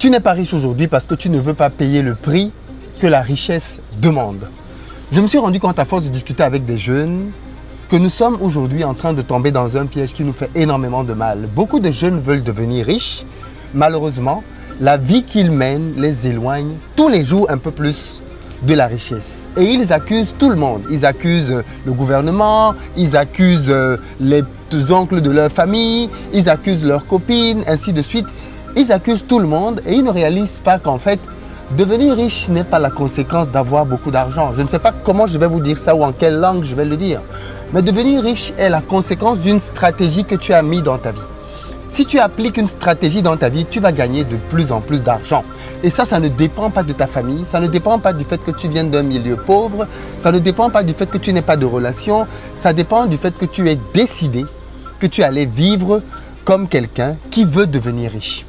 Tu n'es pas riche aujourd'hui parce que tu ne veux pas payer le prix que la richesse demande. Je me suis rendu compte à force de discuter avec des jeunes que nous sommes aujourd'hui en train de tomber dans un piège qui nous fait énormément de mal. Beaucoup de jeunes veulent devenir riches. Malheureusement, la vie qu'ils mènent les éloigne tous les jours un peu plus de la richesse. Et ils accusent tout le monde. Ils accusent le gouvernement, ils accusent les oncles de leur famille, ils accusent leurs copines, ainsi de suite. Ils accusent tout le monde et ils ne réalisent pas qu'en fait, devenir riche n'est pas la conséquence d'avoir beaucoup d'argent. Je ne sais pas comment je vais vous dire ça ou en quelle langue je vais le dire. Mais devenir riche est la conséquence d'une stratégie que tu as mise dans ta vie. Si tu appliques une stratégie dans ta vie, tu vas gagner de plus en plus d'argent. Et ça ne dépend pas de ta famille, ça ne dépend pas du fait que tu viennes d'un milieu pauvre, ça ne dépend pas du fait que tu n'aies pas de relation, ça dépend du fait que tu aies décidé que tu allais vivre comme quelqu'un qui veut devenir riche.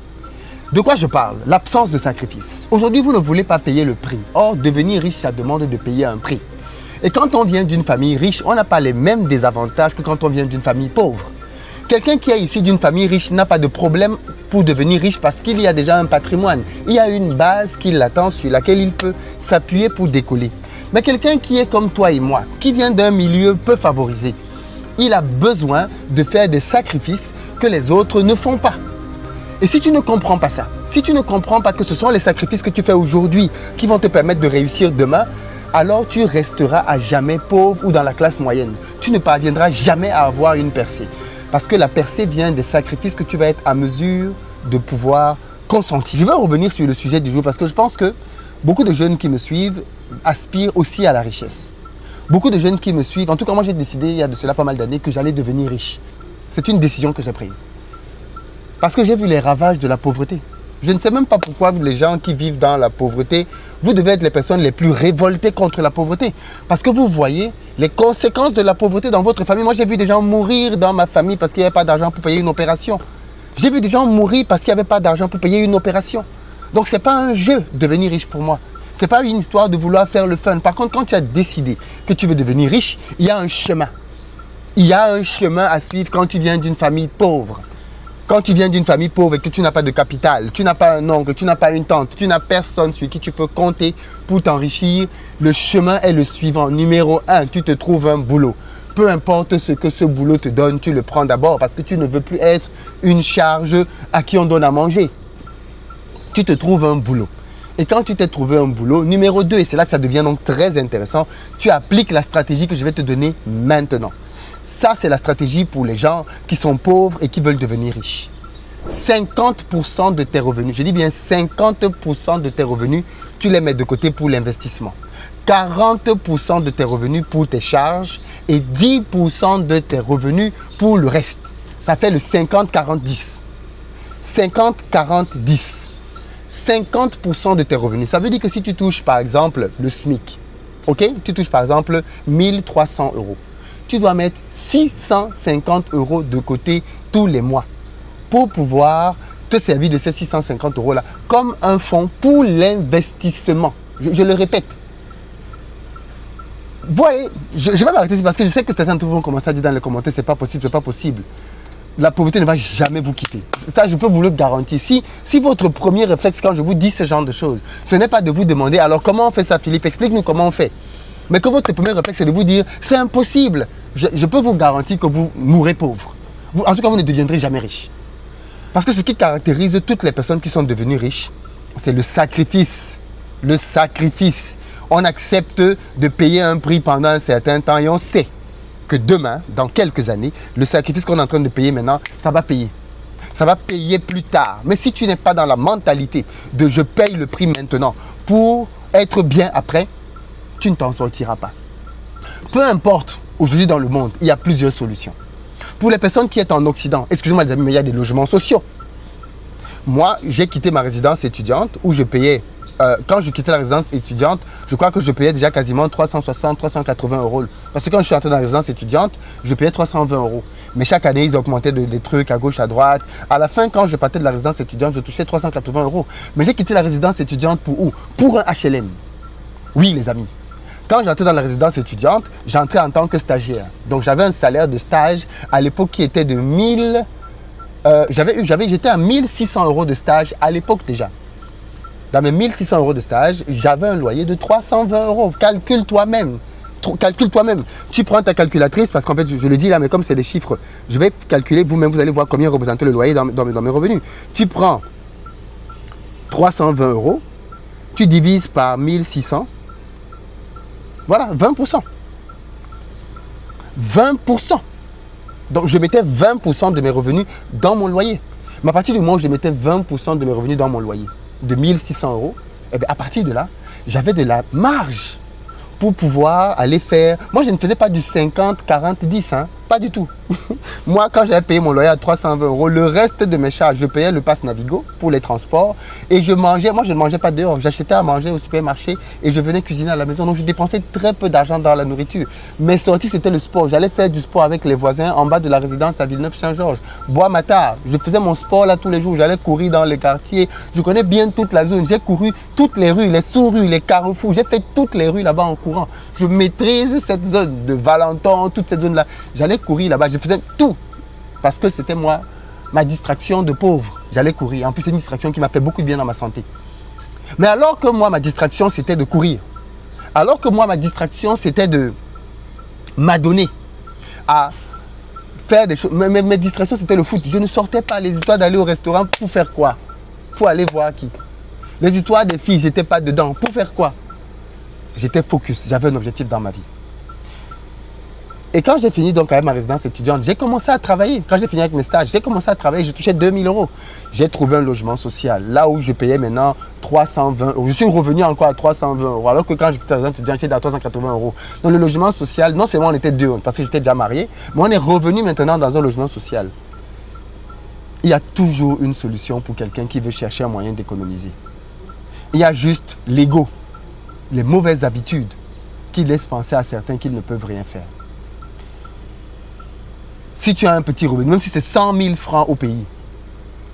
De quoi je parle? L'absence de sacrifice. Aujourd'hui, vous ne voulez pas payer le prix. Or, devenir riche, ça demande de payer un prix. Et quand on vient d'une famille riche, on n'a pas les mêmes désavantages que quand on vient d'une famille pauvre. Quelqu'un qui est issu d'une famille riche n'a pas de problème pour devenir riche parce qu'il y a déjà un patrimoine. Il y a une base qui l'attend, sur laquelle il peut s'appuyer pour décoller. Mais quelqu'un qui est comme toi et moi, qui vient d'un milieu peu favorisé, il a besoin de faire des sacrifices que les autres ne font pas. Et si tu ne comprends pas ça, si tu ne comprends pas que ce sont les sacrifices que tu fais aujourd'hui qui vont te permettre de réussir demain, alors tu resteras à jamais pauvre ou dans la classe moyenne. Tu ne parviendras jamais à avoir une percée. Parce que la percée vient des sacrifices que tu vas être à mesure de pouvoir consentir. Je vais revenir sur le sujet du jour parce que je pense que beaucoup de jeunes qui me suivent aspirent aussi à la richesse. Beaucoup de jeunes qui me suivent, en tout cas moi j'ai décidé il y a de cela pas mal d'années que j'allais devenir riche. C'est une décision que j'ai prise. Parce que j'ai vu les ravages de la pauvreté. Je ne sais même pas pourquoi les gens qui vivent dans la pauvreté, vous devez être les personnes les plus révoltées contre la pauvreté. Parce que vous voyez les conséquences de la pauvreté dans votre famille. Moi, j'ai vu des gens mourir dans ma famille parce qu'il n'y avait pas d'argent pour payer une opération. J'ai vu des gens mourir parce qu'il n'y avait pas d'argent pour payer une opération. Donc, ce n'est pas un jeu de devenir riche pour moi. Ce n'est pas une histoire de vouloir faire le fun. Par contre, quand tu as décidé que tu veux devenir riche, il y a un chemin. Il y a un chemin à suivre quand tu viens d'une famille pauvre. Quand tu viens d'une famille pauvre et que tu n'as pas de capital, tu n'as pas un oncle, tu n'as pas une tante, tu n'as personne sur qui tu peux compter pour t'enrichir, le chemin est le suivant. Numéro 1, tu te trouves un boulot. Peu importe ce que ce boulot te donne, tu le prends d'abord parce que tu ne veux plus être une charge à qui on donne à manger. Tu te trouves un boulot. Et quand tu t'es trouvé un boulot, numéro 2, et c'est là que ça devient donc très intéressant, tu appliques la stratégie que je vais te donner maintenant. Ça, c'est la stratégie pour les gens qui sont pauvres et qui veulent devenir riches. 50% de tes revenus, je dis bien 50% de tes revenus, tu les mets de côté pour l'investissement. 40% de tes revenus pour tes charges et 10% de tes revenus pour le reste. Ça fait le 50-40-10. 50-40-10. 50% de tes revenus. Ça veut dire que si tu touches par exemple le SMIC, ok, tu touches par exemple 1300 euros, tu dois mettre 650 euros de côté tous les mois pour pouvoir te servir de ces 650 euros là comme un fonds pour l'investissement. Je le répète. Voyez, je vais m'arrêter parce que je sais que certains d'entre vous vont commencer à dire dans les commentaires c'est pas possible, c'est pas possible. La pauvreté ne va jamais vous quitter. Ça, je peux vous le garantir. Si votre premier réflexe quand je vous dis ce genre de choses, ce n'est pas de vous demander alors comment on fait ça, Philippe, explique-nous comment on fait. Mais que votre premier réflexe c'est de vous dire c'est impossible. Je peux vous garantir que vous mourrez pauvre. En tout cas, vous ne deviendrez jamais riche. Parce que ce qui caractérise toutes les personnes qui sont devenues riches, c'est le sacrifice. Le sacrifice. On accepte de payer un prix pendant un certain temps et on sait que demain, dans quelques années, le sacrifice qu'on est en train de payer maintenant, ça va payer. Ça va payer plus tard. Mais si tu n'es pas dans la mentalité de je paye le prix maintenant pour être bien après, tu ne t'en sortiras pas. Peu importe, aujourd'hui dans le monde, il y a plusieurs solutions. Pour les personnes qui sont en Occident, excusez-moi les amis, mais il y a des logements sociaux. Moi, j'ai quitté ma résidence étudiante où je payais, quand je quittais la résidence étudiante, je crois que je payais déjà quasiment 360, 380 euros. Parce que quand je suis entré dans la résidence étudiante, je payais 320 euros. Mais chaque année, ils augmentaient des trucs à gauche, à droite. À la fin, quand je partais de la résidence étudiante, je touchais 380 euros. Mais j'ai quitté la résidence étudiante pour où? Pour un HLM. Oui, les amis. Quand j'entrais dans la résidence étudiante, j'entrais en tant que stagiaire. Donc j'avais un salaire de stage à l'époque qui était de 1000... j'étais à 1600 euros de stage à l'époque déjà. Dans mes 1600 euros de stage, j'avais un loyer de 320 euros. Calcule toi-même. Calcule toi-même. Tu prends ta calculatrice, parce qu'en fait, je le dis là, mais comme c'est des chiffres, je vais calculer, vous-même, vous allez voir combien représentait le loyer dans mes revenus. Tu prends 320 euros, tu divises par 1600, voilà, 20%. 20%. Donc, je mettais 20% de mes revenus dans mon loyer. Mais à partir du moment où je mettais 20% de mes revenus dans mon loyer, de 1600 euros, et bien à partir de là, j'avais de la marge pour pouvoir aller faire... Moi, je ne faisais pas du 50, 40, 10, hein, pas du tout. Moi, quand j'avais payé mon loyer à 320 euros, le reste de mes charges, je payais le pass Navigo pour les transports et je mangeais. Moi, je ne mangeais pas dehors, j'achetais à manger au supermarché et je venais cuisiner à la maison. Donc, je dépensais très peu d'argent dans la nourriture. Mes sorties, c'était le sport. J'allais faire du sport avec les voisins en bas de la résidence à Villeneuve-Saint-Georges, Bois-Matar. Je faisais mon sport là tous les jours. J'allais courir dans les quartiers. Je connais bien toute la zone. J'ai couru toutes les rues, les sous-rues, les carrefours. J'ai fait toutes les rues là-bas en courant. Je maîtrise cette zone de Valenton, toute cette zone-là. J'allais courir là-bas, je faisais tout. Parce que c'était moi, ma distraction de pauvre. J'allais courir. En plus, c'est une distraction qui m'a fait beaucoup de bien dans ma santé. Mais alors que moi, ma distraction, c'était de courir. Alors que moi, ma distraction, c'était de m'adonner à faire des choses. Mes distractions, c'était le foot. Je ne sortais pas. Les histoires d'aller au restaurant, pour faire quoi? Pour aller voir qui? Les histoires des filles, j'étais pas dedans. Pour faire quoi? J'étais focus, j'avais un objectif dans ma vie. Et quand j'ai fini donc avec ma résidence étudiante, j'ai commencé à travailler. Quand j'ai fini avec mes stages, j'ai commencé à travailler, je touchais 2000 euros. J'ai trouvé un logement social, là où je payais maintenant 320 euros. Je suis revenu encore à 320 euros, alors que quand j'étais résidence étudiante, j'étais à 380 euros. Donc le logement social, non seulement on était deux, parce que j'étais déjà marié, mais on est revenu maintenant dans un logement social. Il y a toujours une solution pour quelqu'un qui veut chercher un moyen d'économiser. Il y a juste l'ego, les mauvaises habitudes qui laissent penser à certains qu'ils ne peuvent rien faire. Si tu as un petit revenu, même si c'est 100 000 francs au pays,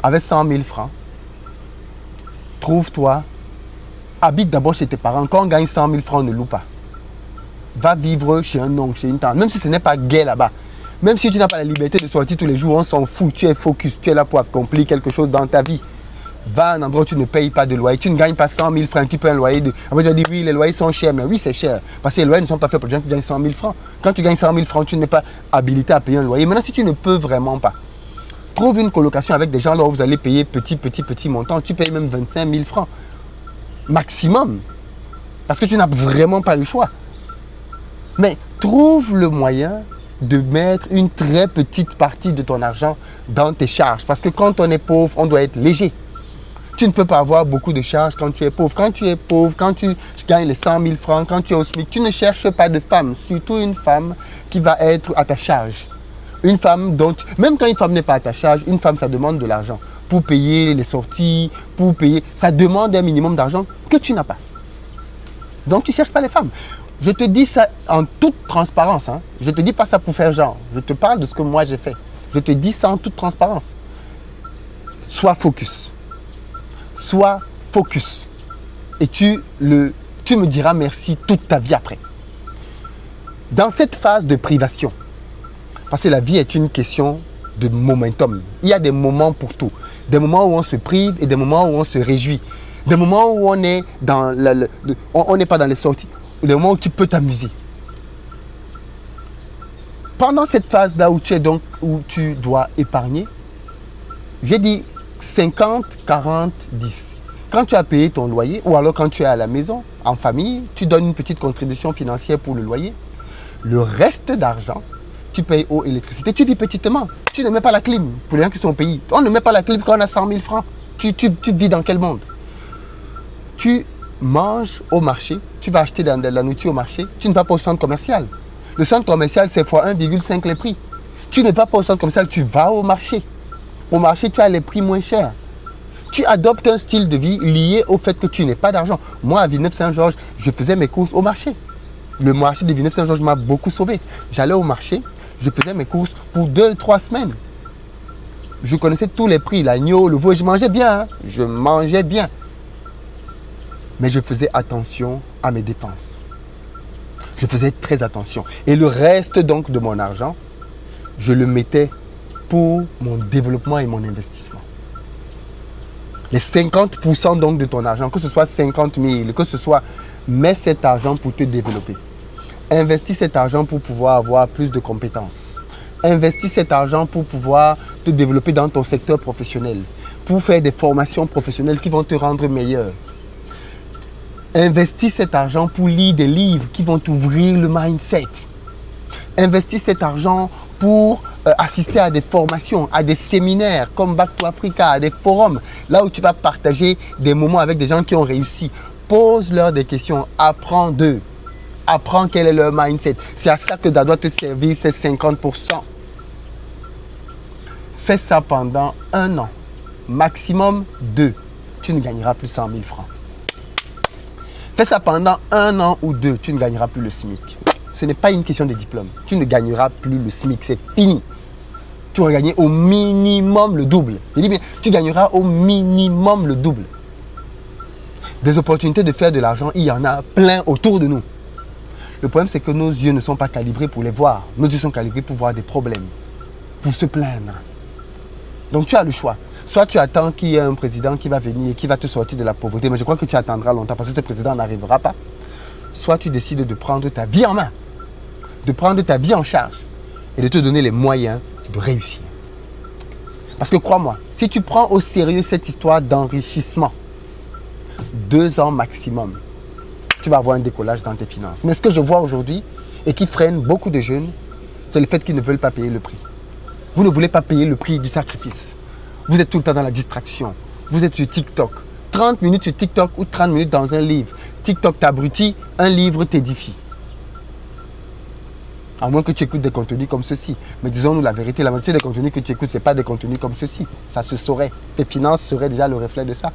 avec 100 000 francs, trouve-toi, habite d'abord chez tes parents. Quand on gagne 100 000 francs, ne loue pas. Va vivre chez un oncle, chez une tante, même si ce n'est pas gay là-bas. Même si tu n'as pas la liberté de sortir tous les jours, on s'en fout, tu es focus, tu es là pour accomplir quelque chose dans ta vie. Va à un endroit où tu ne payes pas de loyer. Tu ne gagnes pas 100 000 francs, tu payes un loyer de... On va dire oui, les loyers sont chers, mais oui, c'est cher. Parce que les loyers ne sont pas faits pour les gens qui gagnent 100 000 francs. Quand tu gagnes 100 000 francs, tu n'es pas habilité à payer un loyer. Maintenant, si tu ne peux vraiment pas, trouve une colocation avec des gens là où vous allez payer petit montant. Tu payes même 25 000 francs. Maximum. Parce que tu n'as vraiment pas le choix. Mais trouve le moyen de mettre une très petite partie de ton argent dans tes charges. Parce que quand on est pauvre, on doit être léger. Tu ne peux pas avoir beaucoup de charges quand tu es pauvre. Quand tu es pauvre, quand tu gagnes les 100 000 francs, quand tu es au SMIC, tu ne cherches pas de femme. Surtout une femme qui va être à ta charge. Une femme dont... Même quand une femme n'est pas à ta charge, une femme, ça demande de l'argent. Pour payer les sorties, pour payer... Ça demande un minimum d'argent que tu n'as pas. Donc tu ne cherches pas les femmes. Je te dis ça en toute transparence. Hein. Je ne te dis pas ça pour faire genre. Je te parle de ce que moi j'ai fait. Je te dis ça en toute transparence. Sois focus. Sois focus. Et tu me diras merci toute ta vie après. Dans cette phase de privation, parce que la vie est une question de momentum. Il y a des moments pour tout. Des moments où on se prive et des moments où on se réjouit. Des moments où on est dans on n'est pas dans les sorties. Des moments où tu peux t'amuser. Pendant cette phase-là où tu dois épargner, j'ai dit 50, 40, 10. Quand tu as payé ton loyer, ou alors quand tu es à la maison, en famille, tu donnes une petite contribution financière pour le loyer. Le reste d'argent, tu payes eau, électricité. Tu vis petitement. Tu ne mets pas la clim pour les gens qui sont au pays. On ne met pas la clim quand on a 100 000 francs. Tu vis dans quel monde? Tu manges au marché, tu vas acheter de la nourriture au marché, tu ne vas pas au centre commercial. Le centre commercial, c'est fois 1,5 les prix. Tu ne vas pas au centre commercial, tu vas au marché. Au marché, tu as les prix moins chers. Tu adoptes un style de vie lié au fait que tu n'as pas d'argent. Moi, à Villeneuve-Saint-Georges, je faisais mes courses au marché. Le marché de Villeneuve-Saint-Georges m'a beaucoup sauvé. J'allais au marché, je faisais mes courses pour 2-3 semaines. Je connaissais tous les prix, l'agneau, le veau, je mangeais bien. Hein. Je mangeais bien. Mais je faisais attention à mes dépenses. Je faisais très attention. Et le reste donc de mon argent, je le mettais pour mon développement et mon investissement. Les 50% donc de ton argent, que ce soit 50 000, que ce soit, mets cet argent pour te développer. Investis cet argent pour pouvoir avoir plus de compétences. Investis cet argent pour pouvoir te développer dans ton secteur professionnel, pour faire des formations professionnelles qui vont te rendre meilleur. Investis cet argent pour lire des livres qui vont t'ouvrir le mindset. Investis cet argent pour assister à des formations, à des séminaires comme Back to Africa, à des forums, là où tu vas partager des moments avec des gens qui ont réussi. Pose-leur des questions, apprends d'eux. Apprends quel est leur mindset. C'est à ça que ça doit te servir ces 50%. Fais ça pendant 1 an, maximum 2. Tu ne gagneras plus 100 000 francs. Fais ça pendant 1 an ou 2, tu ne gagneras plus le SMIC. Ce n'est pas une question de diplôme. Tu ne gagneras plus le SMIC, c'est fini. Tu vas gagner au minimum le double. Je dis bien, tu gagneras au minimum le double. Des opportunités de faire de l'argent, il y en a plein autour de nous. Le problème, c'est que nos yeux ne sont pas calibrés pour les voir. Nos yeux sont calibrés pour voir des problèmes, pour se plaindre. Donc tu as le choix. Soit tu attends qu'il y ait un président qui va venir et qui va te sortir de la pauvreté, mais je crois que tu attendras longtemps parce que ce président n'arrivera pas. Soit tu décides de prendre ta vie en main, de prendre ta vie en charge et de te donner les moyens de réussir. Parce que crois-moi, si tu prends au sérieux cette histoire d'enrichissement, 2 ans maximum, tu vas avoir un décollage dans tes finances. Mais ce que je vois aujourd'hui et qui freine beaucoup de jeunes, c'est le fait qu'ils ne veulent pas payer le prix. Vous ne voulez pas payer le prix du sacrifice. Vous êtes tout le temps dans la distraction. Vous êtes sur TikTok. 30 minutes sur TikTok ou 30 minutes dans un livre. TikTok t'abrutit, un livre t'édifie. À moins que tu écoutes des contenus comme ceci. Mais disons-nous la vérité, la majorité des contenus que tu écoutes, ce n'est pas des contenus comme ceci. Ça se saurait. Tes finances seraient déjà le reflet de ça.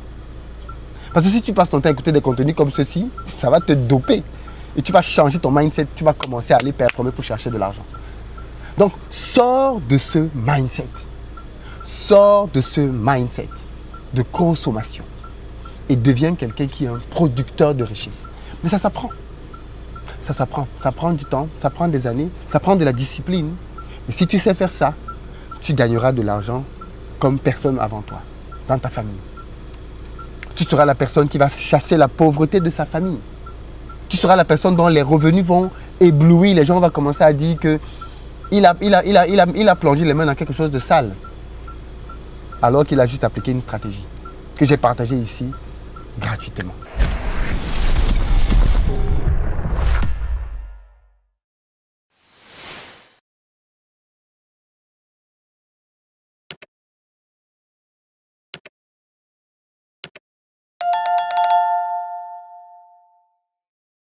Parce que si tu passes ton temps à écouter des contenus comme ceci, ça va te doper. Et tu vas changer ton mindset. Tu vas commencer à aller performer pour chercher de l'argent. Donc, sors de ce mindset. Sors de ce mindset de consommation. Et deviens quelqu'un qui est un producteur de richesse. Mais ça s'apprend. Ça s'apprend. Ça prend du temps, ça prend des années, ça prend de la discipline. Et si tu sais faire ça, tu gagneras de l'argent comme personne avant toi, dans ta famille. Tu seras la personne qui va chasser la pauvreté de sa famille. Tu seras la personne dont les revenus vont éblouir. Les gens vont commencer à dire que il a plongé les mains dans quelque chose de sale. Alors qu'il a juste appliqué une stratégie que j'ai partagée ici gratuitement.